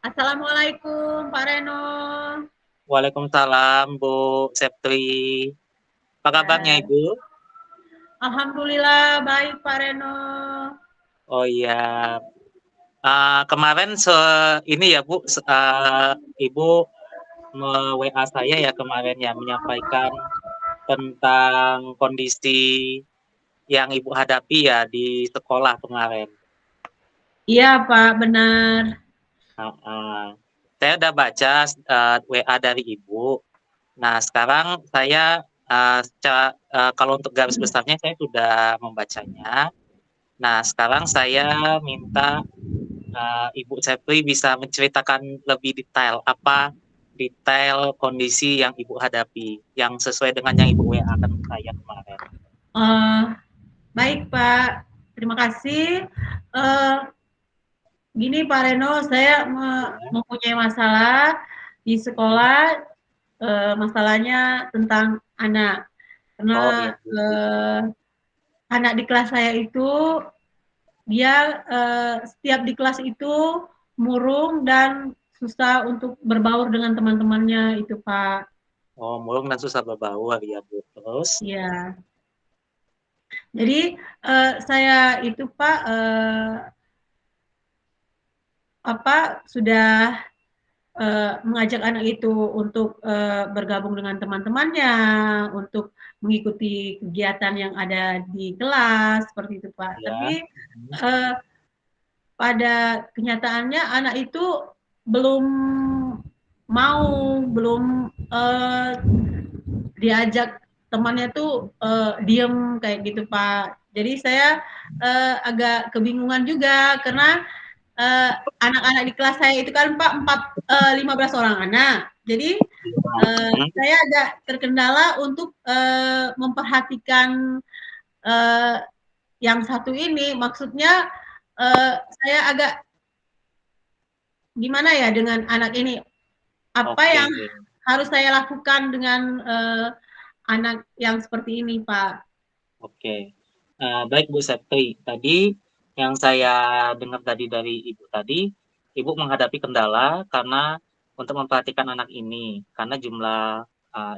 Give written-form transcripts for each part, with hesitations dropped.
Assalamualaikum Pak Reno. Waalaikumsalam Bu Septri. Apa kabarnya Ya, Ibu? Alhamdulillah baik Pak Reno. Oh iya, kemarin ini ya Bu, Ibu WA saya ya kemarin ya menyampaikan tentang kondisi yang Ibu hadapi ya di sekolah kemarin. Iya Pak, benar. Saya udah baca WA dari Ibu. Nah sekarang saya kalau untuk garis besarnya saya sudah membacanya. Nah sekarang saya minta Ibu Sepri bisa menceritakan lebih detail apa detail kondisi yang Ibu hadapi yang sesuai dengan yang Ibu WA-kan ke saya kemarin. Eh, Baik Pak, terima kasih. Eh, Gini Pak Reno, saya Ya. mempunyai masalah di sekolah. Masalahnya tentang anak, karena Oh iya. eh, anak di kelas saya itu dia setiap di kelas itu murung dan susah untuk berbaur dengan teman-temannya itu Pak. Oh mulung dan susah berbaur ya Bu. Terus? Ya, jadi saya itu Pak sudah mengajak anak itu untuk bergabung dengan teman-temannya, untuk mengikuti kegiatan yang ada di kelas seperti itu Pak. Ya. Tapi eh, pada kenyataannya anak itu belum belum diajak temannya tuh diem kayak gitu Pak. Jadi saya agak kebingungan juga karena anak-anak di kelas saya itu kan Pak 15 orang anak. Jadi saya agak terkendala untuk memperhatikan uh, yang satu ini. Maksudnya saya agak gimana ya dengan anak ini? Apa Oke. yang harus saya lakukan dengan anak yang seperti ini, Pak? Oke. Baik Bu Septi. Tadi yang saya dengar tadi dari Ibu tadi, Ibu menghadapi kendala karena untuk memperhatikan anak ini, karena jumlah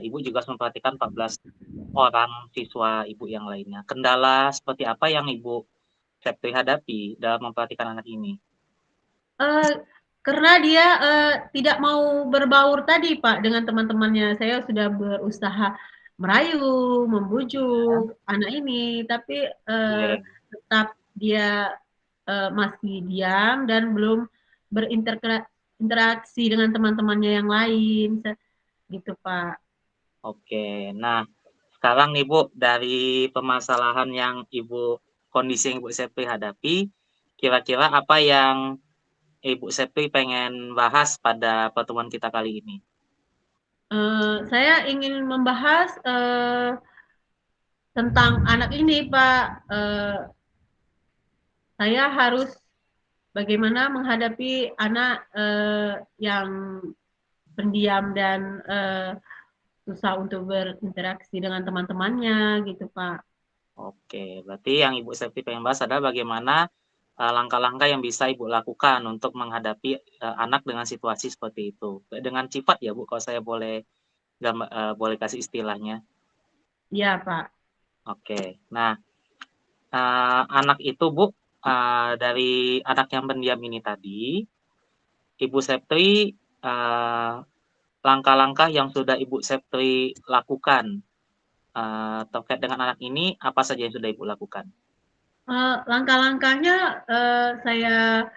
Ibu juga harus memperhatikan 14 orang siswa Ibu yang lainnya. Kendala seperti apa yang Ibu Septi hadapi dalam memperhatikan anak ini? Uh, karena dia tidak mau berbaur tadi, Pak, dengan teman-temannya. Saya sudah berusaha merayu, Ya, membujuk anak ini, tapi iya. tetap dia masih diam dan belum berinteraksi dengan teman-temannya yang lain, gitu, Pak. Oke. Nah, sekarang nih Bu, dari permasalahan yang kondisi yang Ibu Septi hadapi, kira-kira apa yang Ibu Septi pengen bahas pada pertemuan kita kali ini? Saya ingin membahas tentang anak ini, Pak. Saya harus bagaimana menghadapi anak yang pendiam dan susah untuk berinteraksi dengan teman-temannya gitu Pak. Oke, berarti yang Ibu Septi pengen bahas adalah bagaimana langkah-langkah yang bisa Ibu lakukan untuk menghadapi anak dengan situasi seperti itu. Dengan sifat ya Bu, kalau saya boleh kasih istilahnya. Iya Pak. Oke, nah anak itu Bu, dari anak yang pendiam ini tadi, Ibu Septri langkah-langkah yang sudah Ibu Septri lakukan terkait dengan anak ini apa saja yang sudah Ibu lakukan? Langkah-langkahnya saya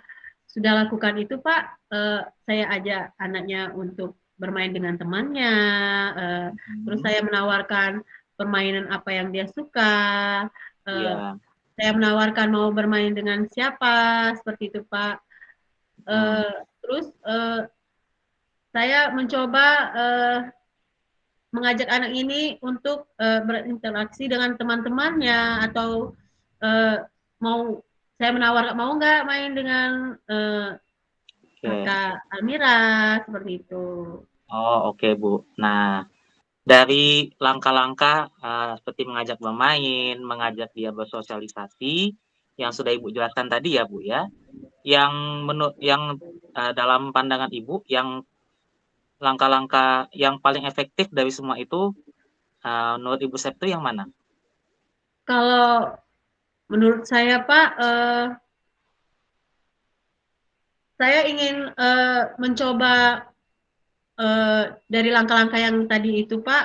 sudah lakukan itu Pak. Saya ajak anaknya untuk bermain dengan temannya. Terus Hmm. saya menawarkan permainan apa yang dia suka. Uh, Iya. saya menawarkan mau bermain dengan siapa seperti itu Pak. Hmm. Terus saya mencoba mengajak anak ini untuk berinteraksi dengan teman-temannya atau mau saya menawarkan mau nggak main dengan Oke. kakak Almira seperti itu. Oh, oke Bu. Nah, dari langkah-langkah seperti mengajak bermain, mengajak dia bersosialisasi yang sudah Ibu jelaskan tadi ya Bu ya, yang dalam pandangan Ibu yang langkah-langkah yang paling efektif dari semua itu, menurut Ibu Septri yang mana? Kalau menurut saya Pak, saya ingin mencoba dari langkah-langkah yang tadi itu Pak,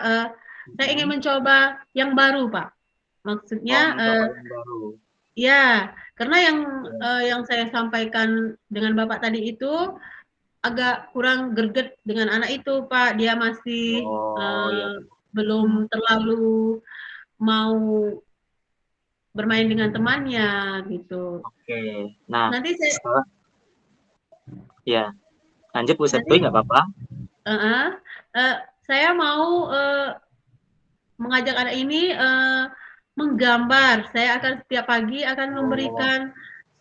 saya ingin mencoba yang baru Pak. Oh, Maksudnya, mencoba yang baru. ya, karena Oke. yang saya sampaikan dengan Bapak tadi itu agak kurang greget dengan anak itu, Pak. Dia masih Oh, iya. belum terlalu mau bermain dengan temannya gitu. Oke. Nah, Nanti saya setelah ya, lanjut Bu nanti Septri nggak apa-apa? uh, uh, saya mau mengajak anak ini menggambar. Saya akan setiap pagi akan Oh, memberikan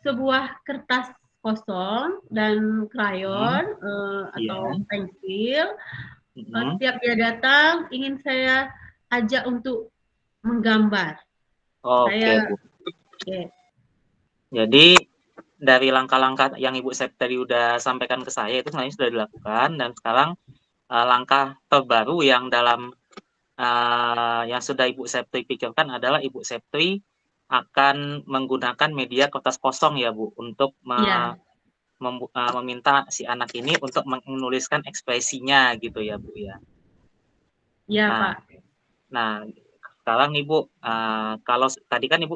sebuah kertas kosong dan mhm, krayon iya, atau pensil. mhm. Setiap dia datang, ingin saya ajak untuk menggambar. Oke, Saya, Bu. oke, Jadi dari langkah-langkah yang Ibu Septri udah sampaikan ke saya itu sebenarnya sudah dilakukan dan sekarang, langkah terbaru yang yang sudah Ibu Septri pikirkan adalah Ibu Septri akan menggunakan media kertas kosong ya, Bu, untuk iya, meminta si anak ini untuk menuliskan ekspresinya gitu ya, Bu, ya. iya Nah Pak. nah sekarang nih, Bu, kalau tadi kan Ibu,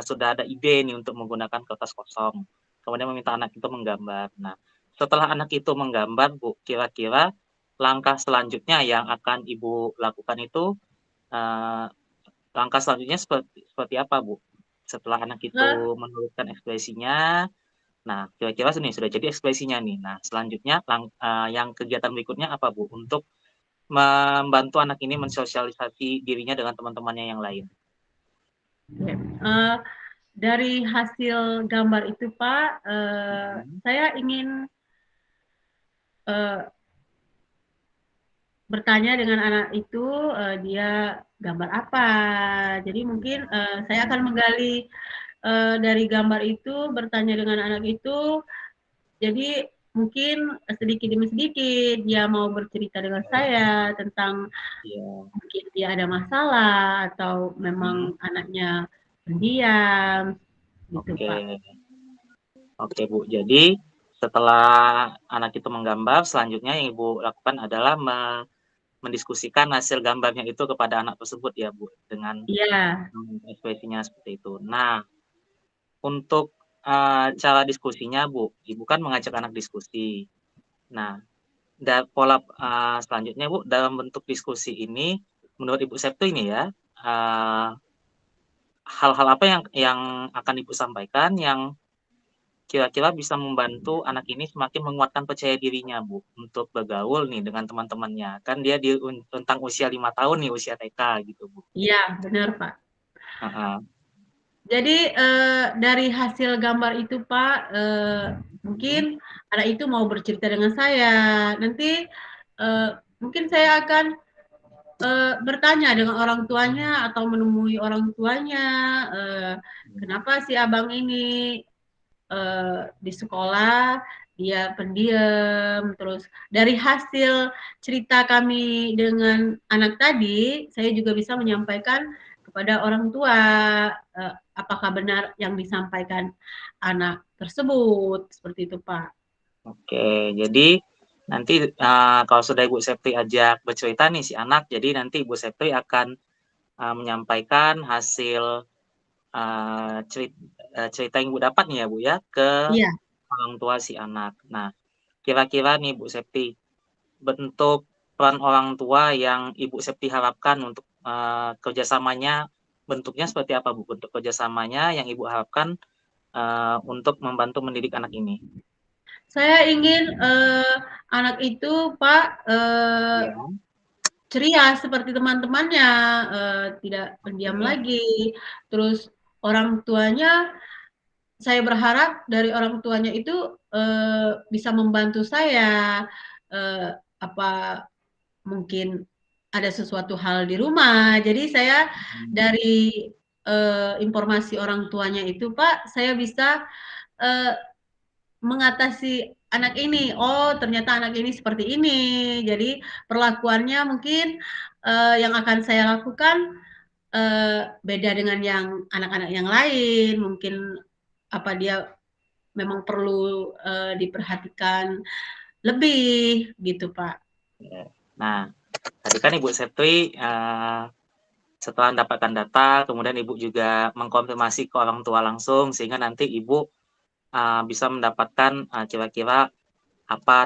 sudah ada ide nih untuk menggunakan kertas kosong, kemudian meminta anak itu menggambar. Nah, setelah anak itu menggambar, Bu, kira-kira langkah selanjutnya yang akan Ibu lakukan itu, eee, langkah selanjutnya seperti seperti apa, Bu? Setelah anak Eh, itu menuliskan ekspresinya, nah kira-kira nih sudah jadi ekspresinya nih. Nah, selanjutnya yang kegiatan berikutnya apa, Bu? Untuk membantu anak ini mensosialisasi dirinya dengan teman-temannya yang lain. oke. Dari hasil gambar itu Pak, Mhm. saya ingin eh, bertanya dengan anak itu, dia gambar apa. Jadi mungkin saya akan menggali dari gambar itu, bertanya dengan anak itu. Jadi mungkin sedikit demi sedikit dia mau bercerita dengan saya tentang Iya, mungkin dia ada masalah atau mhm, memang anaknya pendiam gitu oke. Pak. Oke, Bu. Jadi setelah anak itu menggambar, selanjutnya yang Ibu lakukan adalah mendiskusikan hasil gambarnya itu kepada anak tersebut ya, Bu, dengan, Iya, ekspresinya seperti itu. Nah, untuk, cara diskusinya, Bu, Ibu kan mengajak anak diskusi. Nah, pola, selanjutnya, Bu, dalam bentuk diskusi ini, menurut Ibu Septu ini ya, eee, hal-hal apa yang akan Ibu sampaikan yang kira-kira bisa membantu anak ini semakin menguatkan percaya dirinya, Bu, untuk bergaul nih dengan teman-temannya. Kan dia di rentang usia 5 tahun nih, usia TK gitu, Bu. iya benar Pak. Heeh. Jadi dari hasil gambar itu Pak, Mhm. mungkin anak itu mau bercerita dengan saya. Nanti mungkin saya akan bertanya dengan orang tuanya atau menemui orang tuanya, eee, kenapa si abang ini di sekolah dia pendiam, terus dari hasil cerita kami dengan anak tadi, saya juga bisa menyampaikan kepada orang tua, apakah benar yang disampaikan anak tersebut, seperti itu, Pak. Oke, jadi nanti, kalau sudah Ibu Septi ajak bercerita nih si anak, jadi nanti Ibu Septi akan, menyampaikan hasil, cerita yang Ibu dapat nih ya, Bu, ya, ke Iya, orang tua si anak. Nah, kira-kira nih Bu Septi, bentuk peran orang tua yang Ibu Septi harapkan untuk, kerjasamanya bentuknya seperti apa, Bu? Bentuk kerjasamanya yang Ibu harapkan, untuk membantu mendidik anak ini? saya ingin anak itu, Pak, Iya, ceria seperti teman-temannya, tidak pendiam oke, lagi, terus orang tuanya saya berharap dari orang tuanya itu, bisa membantu saya, apa mungkin ada sesuatu hal di rumah. Jadi saya mhm, dari, informasi orang tuanya itu, Pak, saya bisa, eee, mengatasi anak ini, oh ternyata anak ini seperti ini. Jadi perlakuannya mungkin yang akan saya lakukan beda dengan yang anak-anak yang lain. Mungkin apa dia memang perlu diperhatikan lebih gitu Pak. Nah, tadi kan Ibu Septri setelah mendapatkan data, kemudian Ibu juga mengkonfirmasi ke orang tua langsung, sehingga nanti Ibu bisa mendapatkan kira-kira apa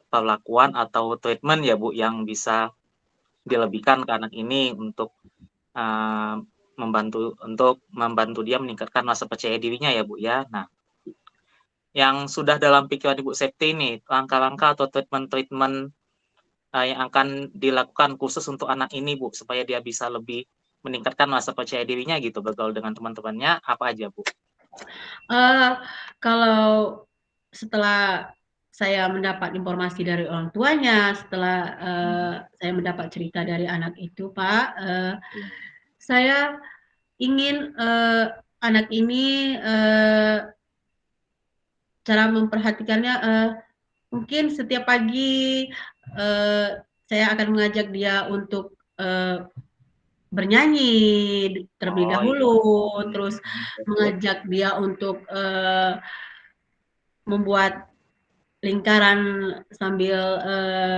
perlakuan atau treatment ya Bu yang bisa dilebihkan ke anak ini untuk membantu dia meningkatkan rasa percaya dirinya ya Bu ya. Nah, yang sudah dalam pikiran Ibu Septi ini langkah-langkah atau treatment-treatment yang akan dilakukan khusus untuk anak ini Bu, supaya dia bisa lebih meningkatkan rasa percaya dirinya gitu, bergaul dengan teman-temannya, apa aja Bu? Kalau setelah saya mendapat informasi dari orang tuanya, setelah saya mendapat cerita dari anak itu Pak, saya ingin anak ini cara memperhatikannya mungkin setiap pagi saya akan mengajak dia untuk bernyanyi terlebih dahulu, terus mengajak dia untuk membuat lingkaran sambil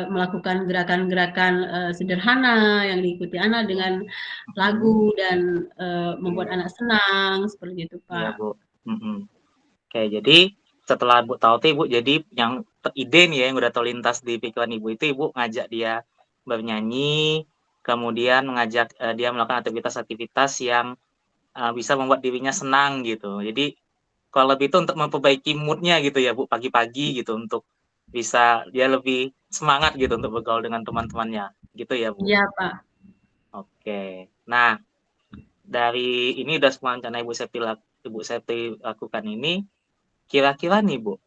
melakukan gerakan-gerakan sederhana yang diikuti anak dengan lagu dan membuat anak senang seperti itu Iya Pak. Bu. Oke, jadi setelah Ibu tahu tuh Ibu, jadi yang ide nih ya yang udah terlintas di pikiran Ibu itu Ibu ngajak dia bernyanyi, kemudian mengajak dia melakukan aktivitas-aktivitas yang bisa membuat dirinya senang gitu. Jadi kalau lebih itu untuk memperbaiki mood-nya gitu ya Bu, pagi-pagi gitu untuk bisa dia lebih semangat gitu untuk bergaul dengan teman-temannya, gitu ya Bu? Iya Pak. Oke. Nah, dari ini udah semua rencana Ibu Septi lakukan ini, kira-kira nih Bu,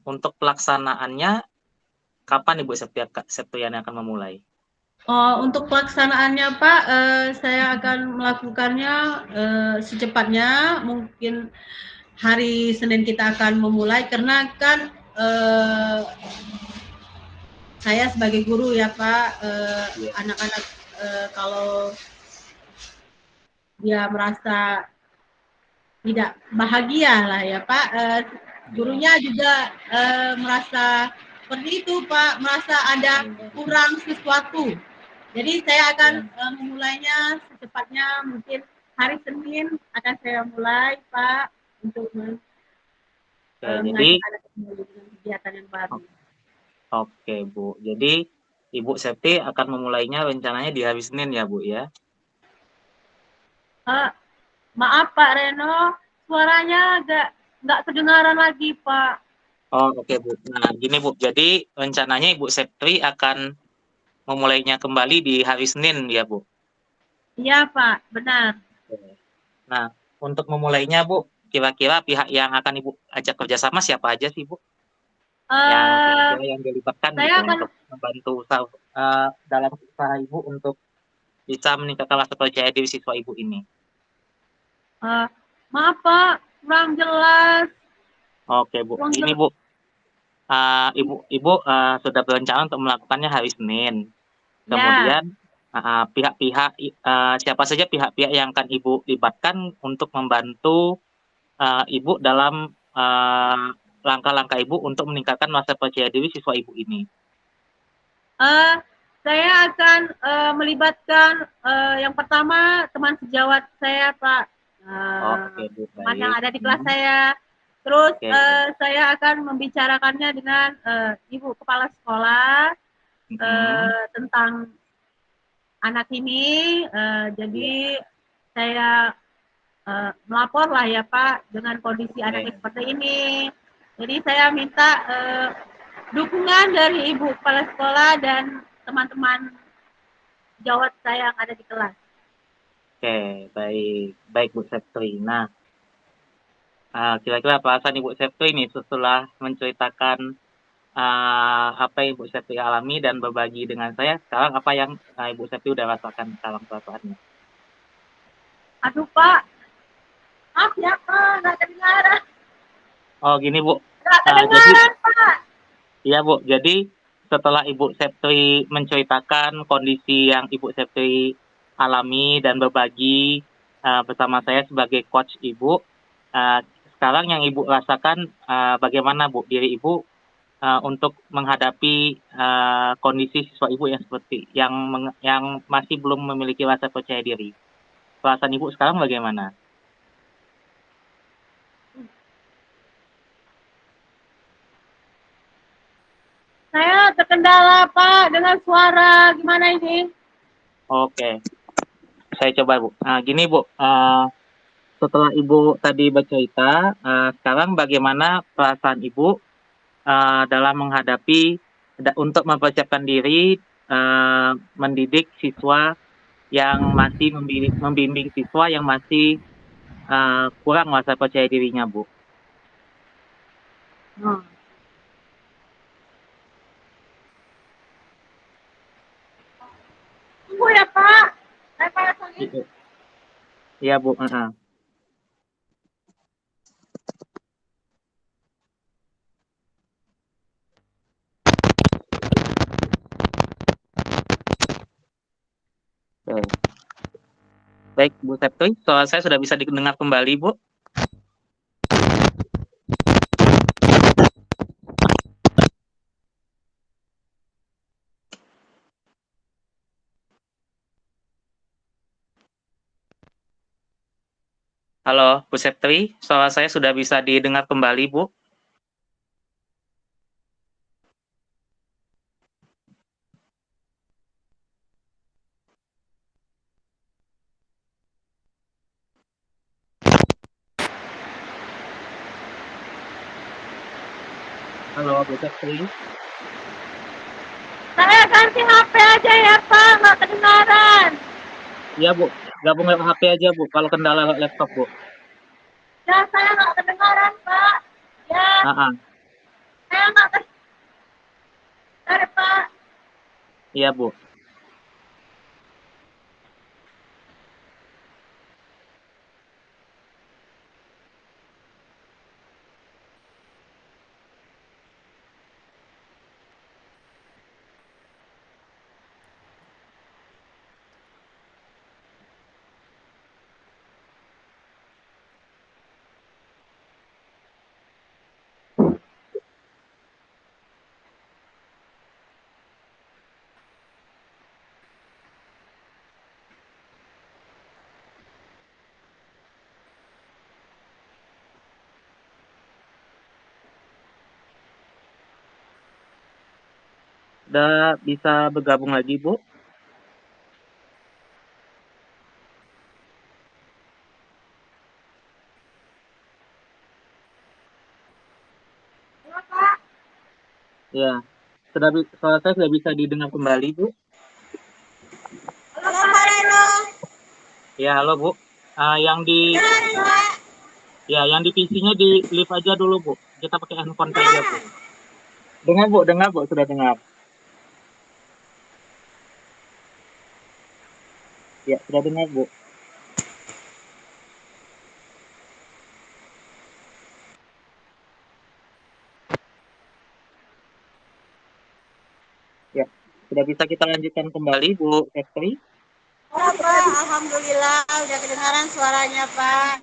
untuk pelaksanaannya kapan Ibu Septiani akan memulai? Untuk pelaksanaannya Pak, saya akan melakukannya secepatnya, mungkin hari Senin kita akan memulai karena kan saya sebagai guru ya Pak, anak-anak kalau dia merasa tidak bahagia lah ya Pak, gurunya juga merasa seperti itu Pak, merasa ada kurang sesuatu. Jadi saya akan memulainya secepatnya, mungkin hari Senin akan saya mulai Pak untuk Jadi mengajak anak kembali dengan kegiatan yang baru. oke Bu, jadi Ibu Septi akan memulainya rencananya di hari Senin ya Bu ya? Maaf Pak Reno, suaranya agak nggak kedengaran lagi Pak. Oh oke Bu, nah gini Bu, jadi rencananya Ibu Septi akan memulainya kembali di hari Senin ya Bu? Iya Pak, benar. Nah, untuk memulainya Bu, kira-kira pihak yang akan Ibu ajak kerjasama siapa aja sih Bu? Yang Uh, kira-kira yang dilibatkan saya gitu akan untuk membantu dalam usaha Ibu untuk bisa meningkatkan rasa percaya diri siswa Ibu ini. maaf Pak, kurang jelas. Oke Bu, Kurang gini jelas. Bu, Ibu sudah berencana untuk melakukannya hari Senin. Ya, Kemudian pihak-pihak siapa saja pihak-pihak yang akan Ibu libatkan untuk membantu Ibu dalam langkah-langkah Ibu untuk meningkatkan rasa percaya diri siswa Ibu ini. saya akan melibatkan yang pertama teman sejawat saya Pak, Oke Bu, teman yang baik. ada di kelas saya. Terus Oke. saya akan membicarakannya dengan ibu kepala sekolah tentang anak ini. Jadi saya melapor lah ya Pak dengan kondisi anaknya seperti ini. Jadi saya minta dukungan dari ibu kepala sekolah dan teman-teman sejawat saya yang ada di kelas. Oke, baik, baik Bu Septri. Nah, kira-kira perasaan Ibu Septri ini setelah menceritakan apa yang Ibu Septri alami dan berbagi dengan saya, sekarang apa yang Ibu Septri udah rasakan sekarang perasaannya? Aduh Pak, maaf ya Pak, nggak kedengaran. Oh gini Bu, Nggak Jadi, kedengaran, Pak. ya Bu, jadi setelah Ibu Septri menceritakan kondisi yang Ibu Septri alami dan berbagi bersama saya sebagai coach Ibu, uh, sekarang yang Ibu rasakan bagaimana Bu diri Ibu untuk menghadapi kondisi siswa Ibu yang seperti yang masih belum memiliki rasa percaya diri. Perasaan Ibu sekarang bagaimana? Saya terkendala, Pak, dengan suara. Gimana ini? Oke, saya coba Bu. Gini Bu, setelah Ibu tadi bercerita, sekarang bagaimana perasaan Ibu dalam menghadapi untuk mempersiapkan diri mendidik siswa yang masih membimbing siswa yang masih kurang rasa percaya dirinya, Bu. Hmm. Tunggu ya, Pak. Saya panas lagi. Iya, iya, Bu. Oke. Baik, Bu Septri, soal saya sudah bisa didengar kembali, Bu. Halo, Bu Septri, soal saya sudah bisa didengar kembali, Bu. Halo, Bu Septri. Saya ganti HP aja ya, Pak. Nggak kedengaran. Iya, Bu. Gabung lewat HP aja, Bu. Kalau kendala lewat laptop, Bu. Ya, saya nggak kedengaran, Pak. Ya, Ah, ah. saya nggak kedengaran, Pak. Iya, Bu. Udah bisa bergabung lagi, Bu? Ya, Pak. Ya, soal saya sudah bisa didengar kembali, Bu. Halo, Pak Reno. Ya, halo, Bu. Yang di Ya, Pak. yang di PC-nya di live aja dulu, Bu. Kita pakai handphone saja, Bu. Dengar, Bu, sudah dengar. Ya, sudah dengar, Bu. Ya, sudah bisa kita lanjutkan kembali, Bu Estri. Ya, Pak. Alhamdulillah udah kedengaran suaranya, Pak.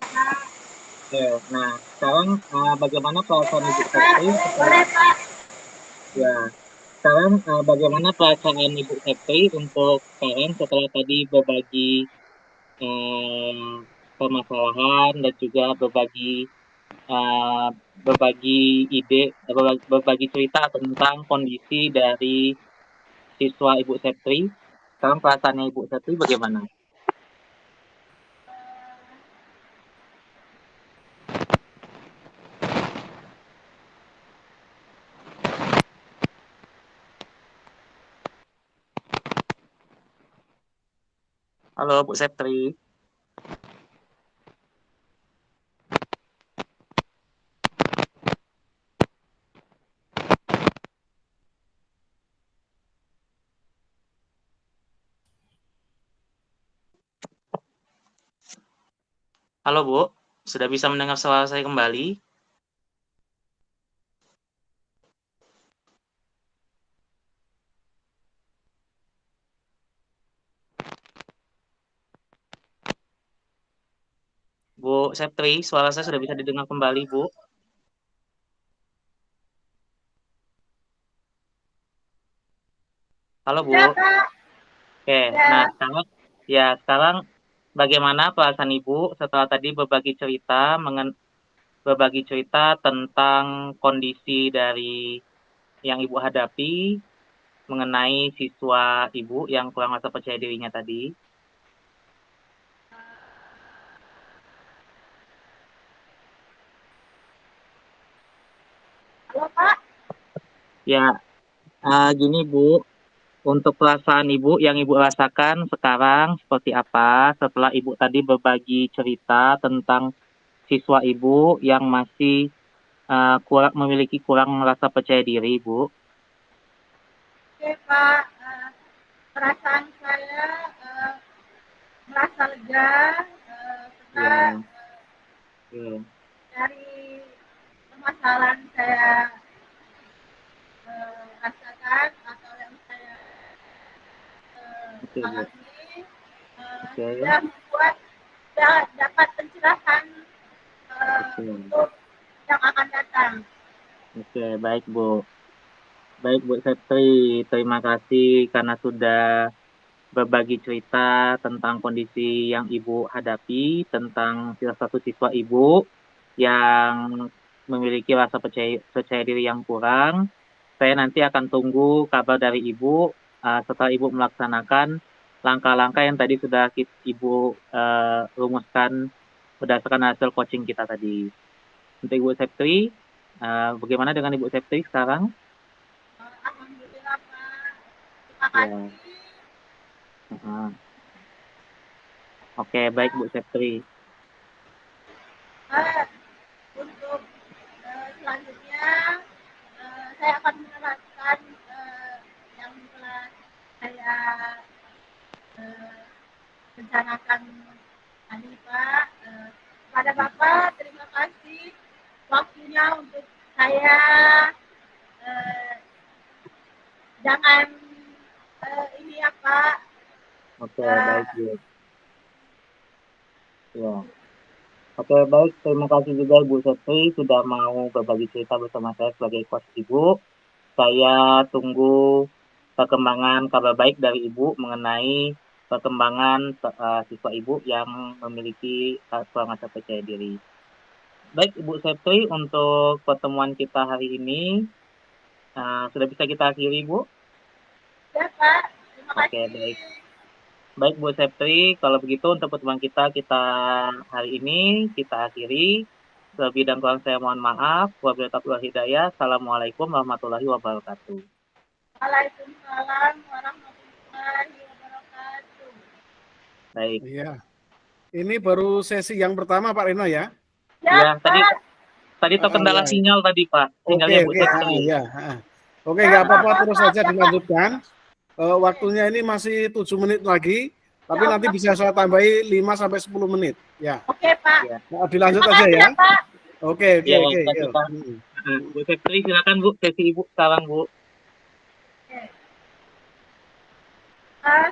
Oke, nah sekarang bagaimana perasaan Ibu Pak. Estri setelah Boleh, Pak. ya sekarang bagaimana perasaan Ibu Estri untuk sekarang setelah tadi berbagi eh, permasalahan dan juga eh, berbagi ide, berbagi cerita tentang kondisi dari siswa Ibu Setri. Sekarang perasaannya Ibu Setri bagaimana? Halo Bu Setri. Halo Bu, sudah bisa mendengar suara saya kembali? Bu Septri, suara saya sudah bisa didengar kembali, Bu. Halo, Bu. Sudah, Pak. Oke, nah Sudah. sekarang bagaimana perasaan Ibu setelah tadi berbagi cerita tentang kondisi dari yang Ibu hadapi mengenai siswa Ibu yang kurang rasa percaya dirinya tadi? Halo, Pak. Ya, gini Bu, untuk perasaan Ibu yang Ibu rasakan sekarang seperti apa setelah Ibu tadi berbagi cerita tentang siswa Ibu yang masih memiliki kurang rasa percaya diri, Bu? Oke, Pak. Perasaan saya merasa lega karena Ya, oke, dari permasalahan saya rasakan atau yang saya oke, Bu. alami Oke, sudah membuat dapat pencerahan oke, untuk yang akan datang. oke, baik, Bu. Baik, Bu Septri, terima kasih karena sudah berbagi cerita tentang kondisi yang Ibu hadapi, tentang salah satu siswa Ibu yang memiliki rasa percaya diri yang kurang. Saya nanti akan tunggu kabar dari Ibu setelah Ibu melaksanakan langkah-langkah yang tadi sudah Ibu rumuskan berdasarkan hasil coaching kita tadi. Untuk Ibu Septri, bagaimana dengan Ibu Septri sekarang? Alhamdulillah, Pak. Terima Ya, kasih. oke, baik Bu Septri. Uh, untuk selanjutnya saya akan menerapkan yang telah saya uh, rencanakan tadi, Pak. Pada Bapak terima kasih waktunya untuk saya uh, jangan ini ya, Pak. Oke, uh, baik Bu. Ya. Oke, baik. Terima kasih juga Bu Septri sudah mau berbagi cerita bersama saya sebagai coach Ibu. Saya tunggu perkembangan kabar baik dari Ibu mengenai perkembangan siswa Ibu yang memiliki kurang rasa percaya diri. Baik, Ibu Septri, untuk pertemuan kita hari ini sudah bisa kita akhiri, Bu? ya, Pak. Terima Oke, kasih. baik. Baik, Bu Septri, kalau begitu untuk pertemuan kita hari ini kita akhiri. Lebih dan kurang saya mohon maaf. Wabillahi taufiq wal hidayah. Assalamualaikum warahmatullahi wabarakatuh. Waalaikumsalam warahmatullahi wabarakatuh. Baik. Iya, ini baru sesi yang pertama Pak Reno ya? Ya, Ya, tadi Pak. tadi terkendala Ya. sinyal tadi, Pak. Oke, Sinyalnya Bu oke, Septri. ya. Oke, Ya, nggak Pak, apa-apa, terus maaf saja ya, Pak. dilanjutkan. Waktunya ini masih 7 menit lagi, tapi Ya nanti Allah. bisa saya tambahi 5 sampai 10 menit. Ya, Oke, Pak. Ya, nah, dilanjut Terima aja kasih ya. ya, Pak. Oke, oke, ya, oke. Yuk. kita Bu Septri silakan Bu, sesi Ibu sekarang Bu. Oke. Pak,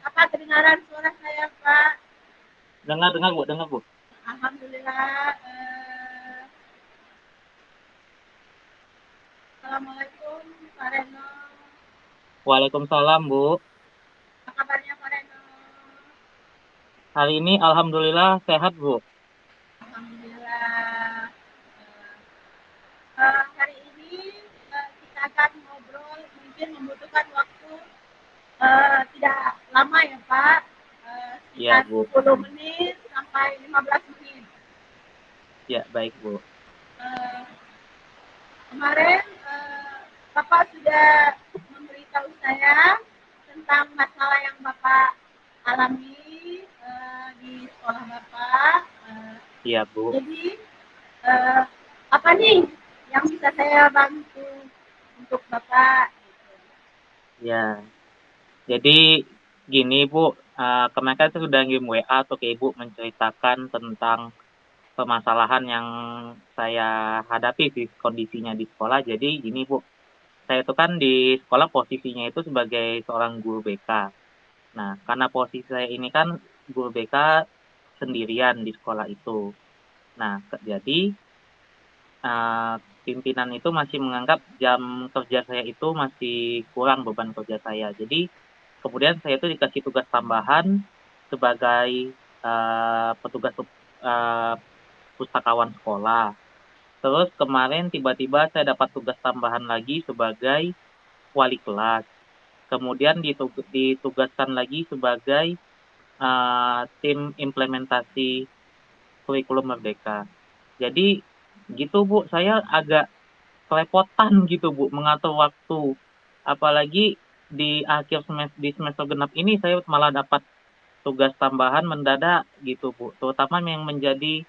apa kedengaran suara saya, Pak? Dengar, dengar Bu, dengar Bu. Alhamdulillah. Assalamualaikum, Pak Reno. Waalaikumsalam Bu. Apa kabarnya, Pak Reno? Hari ini alhamdulillah sehat Bu. Alhamdulillah. Hari ini kita akan ngobrol, mungkin membutuhkan waktu tidak lama ya, Pak. Ya Sekitar Bu. 10 menit sampai 15 menit. Ya, baik Bu. Eh, Kemarin Bapak sudah memberitahu saya tentang masalah yang Bapak alami di sekolah Bapak. Iya Bu. Jadi eh, apa nih yang bisa saya bantu untuk Bapak? Ya. Jadi gini Bu, kemarin kan saya sudah ngirim WA atau ke Ibu menceritakan tentang permasalahan yang saya hadapi di kondisinya di sekolah. Jadi gini Bu, saya itu kan di sekolah posisinya itu sebagai seorang guru BK. Nah, karena posisi saya ini kan guru BK sendirian di sekolah itu. Nah, jadi pimpinan itu masih menganggap jam kerja saya itu masih kurang beban kerja saya. Jadi kemudian saya itu dikasih tugas tambahan sebagai petugas pustakawan sekolah. Terus kemarin tiba-tiba saya dapat tugas tambahan lagi sebagai wali kelas. Kemudian ditugaskan lagi sebagai tim implementasi kurikulum Merdeka. Jadi gitu Bu, saya agak kerepotan gitu Bu mengatur waktu. Apalagi di semester genap ini saya malah dapat tugas tambahan mendadak gitu Bu. Terutama yang menjadi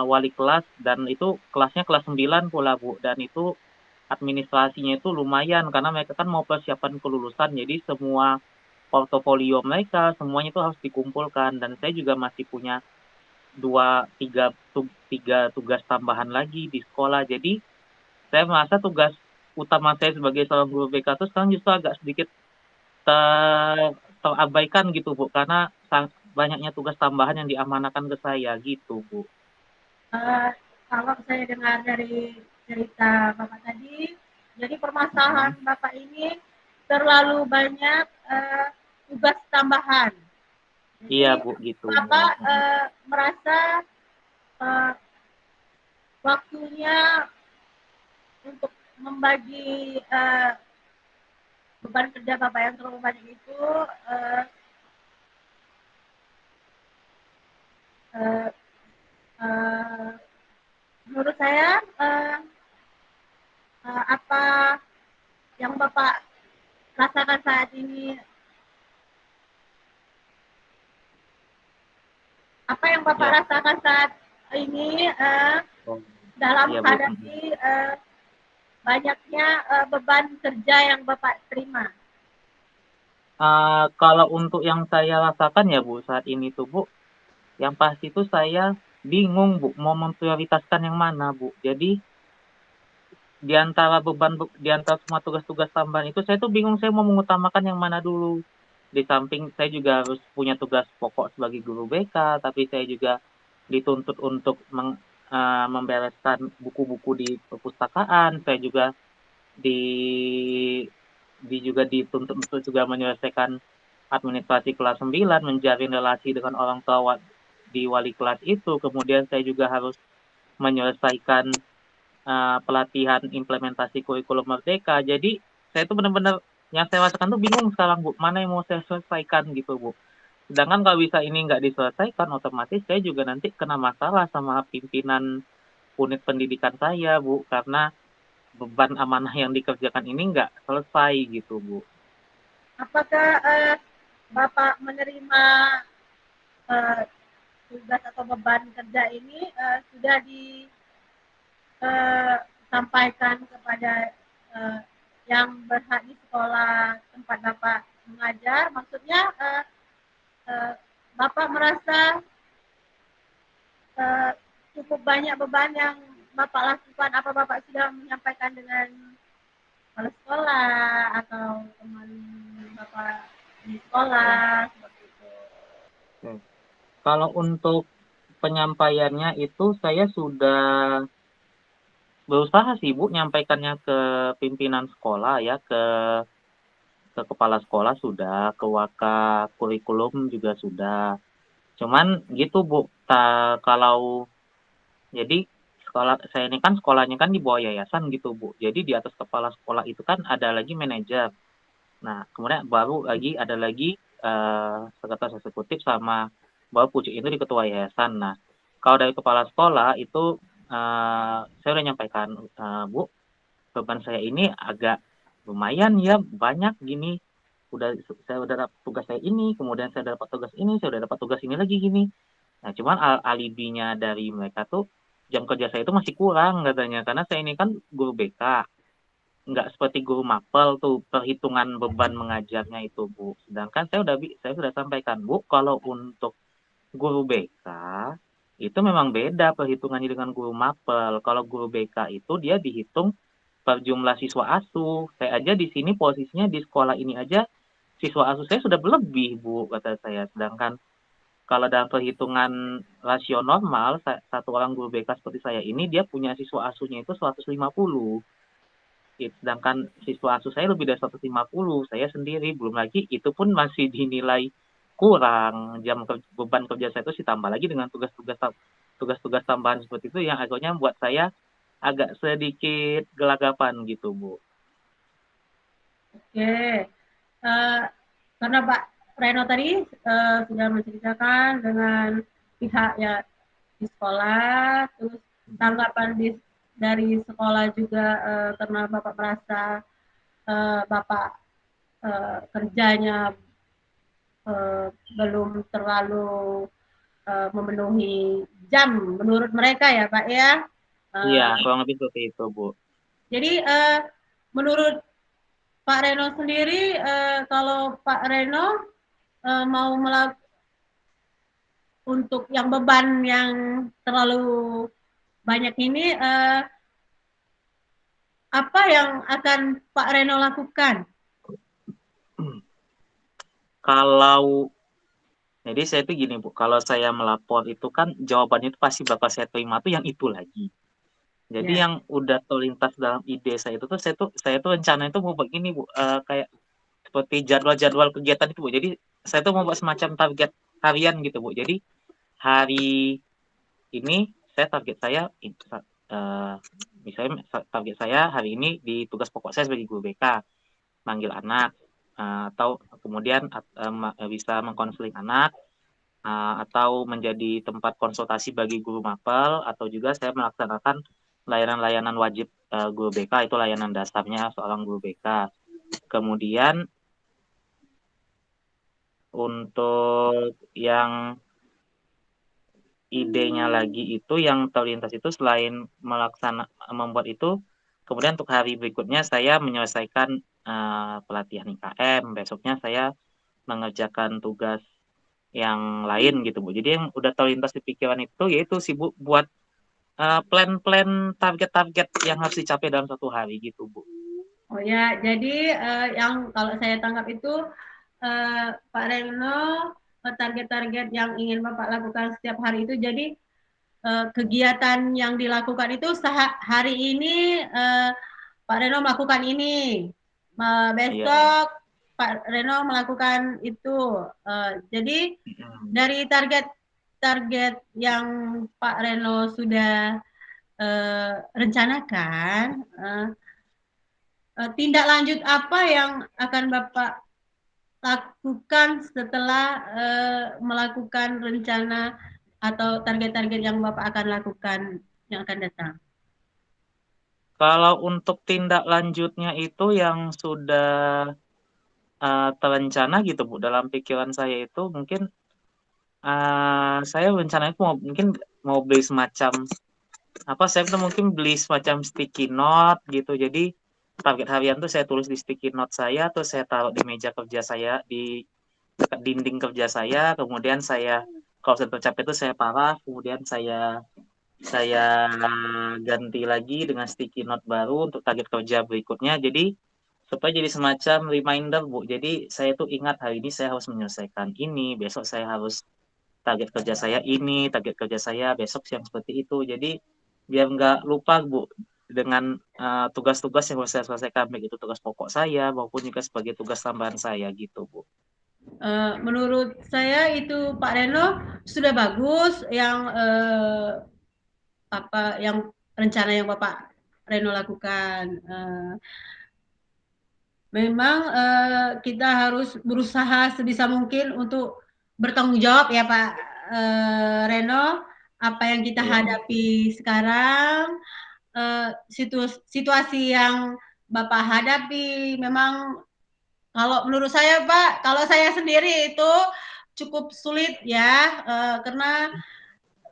wali kelas, dan itu kelasnya kelas 9 pula Bu, dan itu administrasinya itu lumayan karena mereka kan mau persiapan kelulusan, jadi semua portofolio mereka semuanya itu harus dikumpulkan, dan saya juga masih punya tiga tugas tambahan lagi di sekolah. Jadi saya merasa tugas utama saya sebagai seorang guru BK itu sekarang justru agak sedikit terabaikan gitu Bu, karena banyaknya tugas tambahan yang diamanahkan ke saya gitu Bu. Kalau saya dengar dari cerita Bapak tadi, jadi permasalahan Bapak ini terlalu banyak tugas tambahan. Jadi, iya Bu, gitu. Bapak merasa waktunya untuk membagi beban kerja Bapak yang terlalu banyak itu menurut saya apa yang Bapak rasakan saat ini, apa yang Bapak rasakan saat ini dalam menghadapi banyaknya beban kerja yang Bapak terima? Kalau untuk yang saya rasakan ya Bu, saat ini tuh Bu, yang pasti itu saya bingung Bu, mau memprioritaskan yang mana Bu. Jadi di antara semua tugas-tugas tambahan itu saya tuh bingung saya mau mengutamakan yang mana dulu. Di samping saya juga harus punya tugas pokok sebagai guru BK, tapi saya juga dituntut untuk membereskan buku-buku di perpustakaan. Saya juga juga dituntut untuk juga menyelesaikan administrasi kelas 9, menjalin relasi dengan orang tua di wali kelas itu. Kemudian saya juga harus menyelesaikan pelatihan implementasi kurikulum Merdeka. Jadi saya tuh benar-benar yang saya rasakan tuh bingung sekarang Bu, mana yang mau saya selesaikan gitu Bu. Sedangkan kalau bisa ini nggak diselesaikan, otomatis saya juga nanti kena masalah sama pimpinan unit pendidikan saya Bu, karena beban amanah yang dikerjakan ini nggak selesai gitu Bu. Apakah Bapak menerima tugas atau beban kerja ini sudah disampaikan kepada yang berhak di sekolah tempat Bapak mengajar? Maksudnya Bapak merasa cukup banyak beban yang Bapak lakukan, apa Bapak sudah menyampaikan dengan kepala sekolah atau teman Bapak di sekolah seperti itu? Kalau untuk penyampaiannya itu saya sudah berusaha sih Bu nyampaikannya ke pimpinan sekolah ya, ke kepala sekolah sudah, ke waka kurikulum juga sudah. Cuman gitu Bu, kalau jadi sekolah saya ini kan sekolahnya kan di bawah yayasan gitu Bu. Jadi di atas kepala sekolah itu kan ada lagi manajer. Nah, kemudian baru lagi ada lagi sekretaris eksekutif sama baru pucuk itu di ketua yayasan. Nah, kalau dari kepala sekolah itu saya udah nyampaikan, Bu, beban saya ini agak lumayan ya, banyak gini. Saya udah dapat tugas saya ini, kemudian saya dapat tugas ini, saya udah dapat tugas ini lagi gini. Nah, cuman alibinya dari mereka tuh jam kerja saya itu masih kurang katanya, karena saya ini kan guru BK, nggak seperti guru mapel tuh perhitungan beban mengajarnya itu Bu. Sedangkan saya sudah sampaikan Bu, kalau untuk guru BK itu memang beda perhitungannya dengan guru mapel. Kalau guru BK itu dia dihitung per jumlah siswa asuh. Saya aja di sini posisinya di sekolah ini aja siswa asuh saya sudah berlebih Bu, kata saya. Sedangkan kalau dalam perhitungan rasio normal, satu orang guru BK seperti saya ini, dia punya siswa asuhnya itu 150. Sedangkan siswa asuh saya lebih dari 150, saya sendiri. Belum lagi, itu pun masih dinilai kurang. Beban kerja saya itu ditambah lagi dengan tugas-tugas tambahan seperti itu yang akhirnya buat saya agak sedikit gelagapan gitu, Bu. Oke. Eh, karena Pak Reno tadi sudah menceritakan dengan pihak ya di sekolah, terus tanggapan dari sekolah juga karena Bapak merasa Bapak kerjanya belum terlalu memenuhi jam menurut mereka ya Pak ya. Iya, kurang lebih seperti itu, Bu. Jadi menurut Pak Reno sendiri, kalau Pak Reno mau untuk yang beban yang terlalu banyak ini, apa yang akan Pak Reno lakukan? Kalau jadi saya itu gini, Bu, kalau saya melapor itu kan jawabannya itu pasti bakal saya terima tuh yang itu lagi. Jadi Ya. yang udah terlintas dalam ide saya itu tuh saya tuh rencana itu mau begini, Bu, kayak seperti jadwal-jadwal kegiatan itu, Bu. Jadi saya tuh mau buat semacam target harian gitu, Bu. Jadi hari ini target saya misalnya target saya hari ini di tugas pokok saya sebagai guru BK, manggil anak, atau kemudian bisa mengkonseling anak, atau menjadi tempat konsultasi bagi guru mapel, atau juga saya melaksanakan layanan-layanan wajib guru BK, itu layanan dasarnya seorang guru BK. Kemudian untuk yang idenya lagi itu yang terlintas itu selain membuat itu, kemudian untuk hari berikutnya saya menyelesaikan pelatihan IKM, besoknya saya mengerjakan tugas yang lain gitu, Bu. Jadi yang udah terlintas di pikiran itu yaitu sibuk buat plan-plan target-target yang harus dicapai dalam satu hari gitu, Bu. Oh ya, jadi yang kalau saya tangkap itu Pak Reno target-target yang ingin Bapak lakukan setiap hari itu, jadi kegiatan yang dilakukan itu hari ini Pak Reno melakukan ini, besok Pak Reno melakukan itu. Jadi dari target-target yang Pak Reno sudah rencanakan, tindak lanjut apa yang akan Bapak lakukan setelah melakukan rencana atau target-target yang Bapak akan lakukan yang akan datang? Kalau untuk tindak lanjutnya itu yang sudah terencana gitu, Bu, dalam pikiran saya itu mungkin saya rencananya mungkin mau beli semacam saya tuh mungkin beli semacam sticky note gitu. Jadi target harian tuh saya tulis di sticky note saya, terus saya taruh di meja kerja saya, di dekat dinding kerja saya. Kemudian saya kalau sudah tercapai itu saya paraf, kemudian saya ganti lagi dengan sticky note baru untuk target kerja berikutnya. Jadi supaya jadi semacam reminder, Bu. Jadi saya tuh ingat hari ini saya harus menyelesaikan ini, besok saya harus target kerja saya ini, target kerja saya besok yang seperti itu. Jadi biar nggak lupa, Bu, dengan tugas-tugas yang harus saya selesaikan, baik itu tugas pokok saya maupun juga sebagai tugas tambahan saya gitu, Bu. Menurut saya itu Pak Reno sudah bagus yang rencana yang Bapak Reno lakukan. Memang kita harus berusaha sebisa mungkin untuk bertanggung jawab ya Pak Reno, apa yang kita hadapi sekarang, situasi yang Bapak hadapi memang kalau menurut saya Pak, kalau saya sendiri itu cukup sulit ya, karena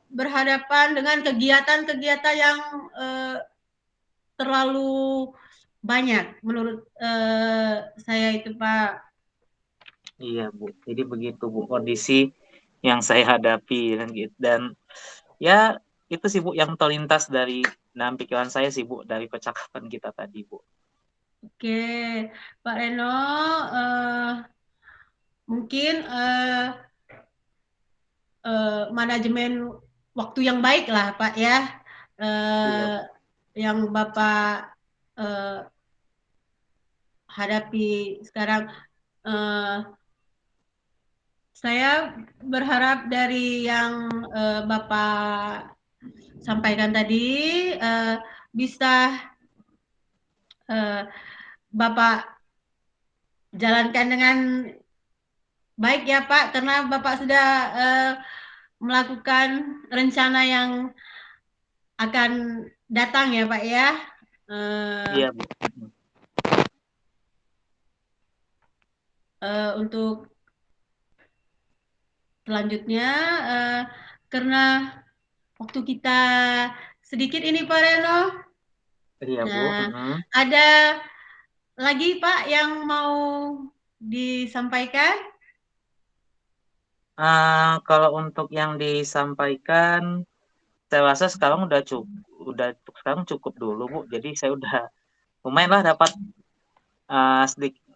berhadapan dengan kegiatan-kegiatan yang terlalu banyak menurut saya itu Pak. Iya, Bu. Jadi begitu, Bu, kondisi yang saya hadapi dan ya itu sih, Bu, yang terlintas dalam pikiran saya sih, Bu, dari percakapan kita tadi, Bu. Oke, Pak Reno, mungkin manajemen waktu yang baik lah Pak ya, yang Bapak hadapi sekarang. Saya berharap dari yang Bapak sampaikan tadi bisa Bapak jalankan dengan baik ya Pak, karena Bapak sudah melakukan rencana yang akan datang ya Pak ya. Iya, Bu. Untuk selanjutnya, karena waktu kita sedikit ini Pak Reno. Iya, Bu. Nah, ada lagi Pak yang mau disampaikan? Kalau untuk yang disampaikan, saya rasa sekarang sekarang cukup dulu, Bu. Jadi saya udah lumayan lah dapat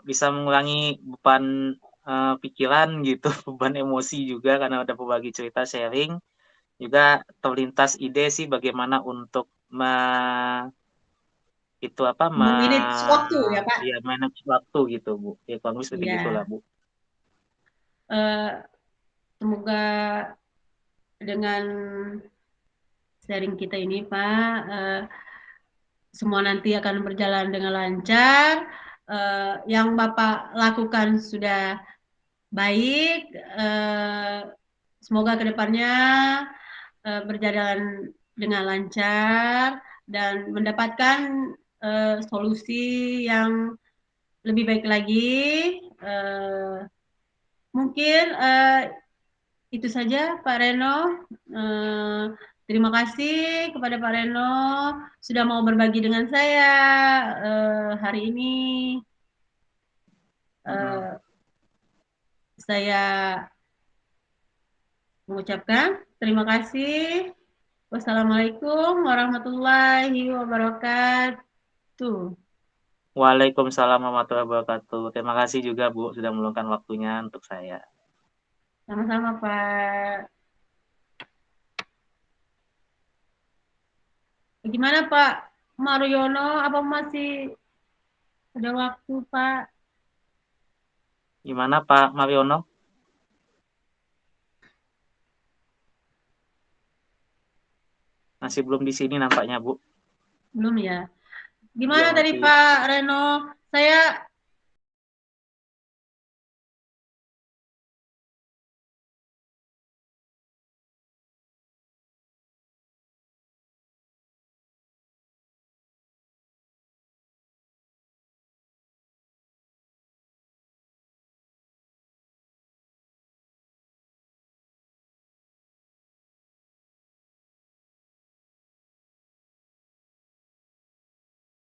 bisa mengurangi beban pikiran gitu, beban emosi juga karena udah berbagi cerita, sharing. Juga terlintas ide sih bagaimana untuk Memanage waktu ya Pak? ya manage waktu gitu, Bu. Ya kurang lebih seperti Iya. gitulah, Bu. Semoga dengan sharing kita ini Pak, semua nanti akan berjalan dengan lancar. Yang Bapak lakukan sudah baik. Semoga kedepannya berjalan dengan lancar dan mendapatkan solusi yang lebih baik lagi. Mungkin itu saja Pak Reno. Terima kasih kepada Pak Reno sudah mau berbagi dengan saya hari ini. Saya mengucapkan terima kasih. Wassalamualaikum warahmatullahi wabarakatuh. Waalaikumsalam warahmatullahi wabarakatuh. Terima kasih juga, Bu, sudah meluangkan waktunya untuk saya. Sama-sama, Pak. Gimana Pak Mariono? Apa masih ada waktu, Pak? Gimana Pak Mariono? Masih belum di sini nampaknya, Bu. Belum ya. Gimana Iya, tadi masih. Pak Reno? Saya